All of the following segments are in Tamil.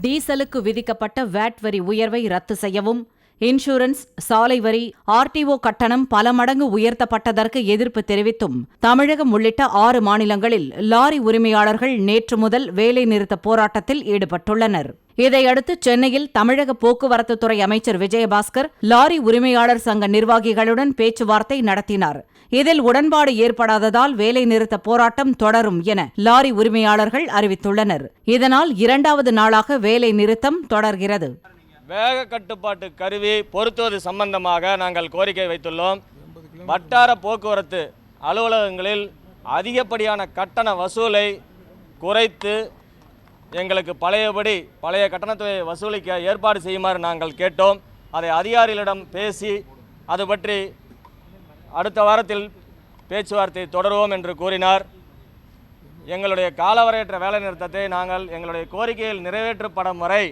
டீசலுக்கு விதிக்கப்பட்ட வேட் வரி உயர்வை ரத்து செய்யவும், இன்சூரன்ஸ், சாலை வரி, ஆர்டிஓ கட்டணம் பல மடங்கு உயர்த்தப்பட்டதற்கு எதிர்ப்பு தெரிவித்தும் தமிழகம் உள்ளிட்ட 6 மாநிலங்களில் லாரி உரிமையாளர்கள் நேற்று முதல் வேலைநிறுத்த போராட்டத்தில் ஈடுபட்டுள்ளனர். இதையடுத்து சென்னையில் தமிழக போக்குவரத்துத்துறை அமைச்சர் விஜயபாஸ்கர் லாரி உரிமையாளர் சங்க நிர்வாகிகளுடன் பேச்சுவார்த்தை நடத்தினார். இதில் உடன்பாடு ஏற்படாததால் வேலைநிறுத்த போராட்டம் தொடரும் என லாரி உரிமையாளர்கள் அறிவித்துள்ளனர். இதனால் 2வது நாளாக வேலை நிறுத்தம் தொடர்கிறது. வேக கட்டுப்பாட்டு கருவி பொருத்துவது சம்பந்தமாக நாங்கள் கோரிக்கை வைத்துள்ளோம். வட்டார போக்குவரத்து அலுவலகங்களில் அதிகப்படியான கட்டண வசூலை குறைத்து எங்களுக்கு பழைய கட்டணத்தை வசூலிக்க ஏற்பாடு செய்யுமாறு நாங்கள் கேட்டோம். அதை அதிகாரிகளிடம் பேசி அது பற்றி அடுத்த வாரத்தில் பேச்சுவார்த்தை தொடருவோம் என்று கூறினார். எங்களுடைய காலவரையற்ற வேலைநிறுத்தத்தை நாங்கள் எங்களுடைய கோரிக்கையில் நிறைவேற்றப்படும் வரை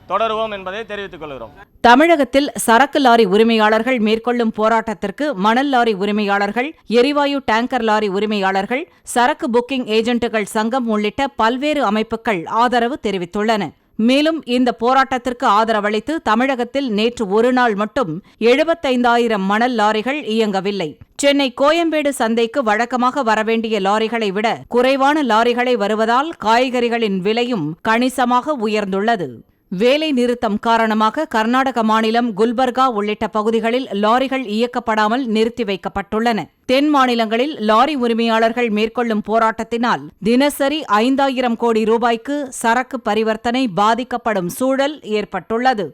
தொடருவோம் என்பதை தெரிவித்துக் கொள்கிறோம். தமிழகத்தில் சரக்கு லாரி உரிமையாளர்கள் மேற்கொள்ளும் போராட்டத்திற்கு மணல் லாரி உரிமையாளர்கள், எரிவாயு டேங்கர் லாரி உரிமையாளர்கள், சரக்கு புக்கிங் ஏஜென்ட்டுகள் சங்கம் உள்ளிட்ட பல்வேறு அமைப்புகள் ஆதரவு தெரிவித்துள்ளன. மேலும் இந்த போராட்டத்திற்கு ஆதரவளித்து தமிழகத்தில் நேற்று ஒரு நாள் மட்டும் 75,000 மணல் லாரிகள் இயங்கவில்லை. சென்னை கோயம்பேடு சந்தைக்கு வழக்கமாக வரவேண்டிய லாரிகளை விட குறைவான லாரிகளை வருவதால் காய்கறிகளின் விலையும் கணிசமாக உயர்ந்துள்ளது. வேலை நிறுத்தம் காரணமாக கர்நாடக மாநிலம் குல்பர்கா உள்ளிட்ட பகுதிகளில் லாரிகள் இயக்கப்படாமல் நிறுத்தி வைக்கப்பட்டுள்ளன. தென் மாநிலங்களில் லாரி உரிமையாளர்கள் மேற்கொள்ளும் போராட்டத்தினால் தினசரி 5,000 கோடி ரூபாய்க்கு சரக்கு பரிவர்த்தனை பாதிக்கப்படும் சூழல் ஏற்பட்டுள்ளது.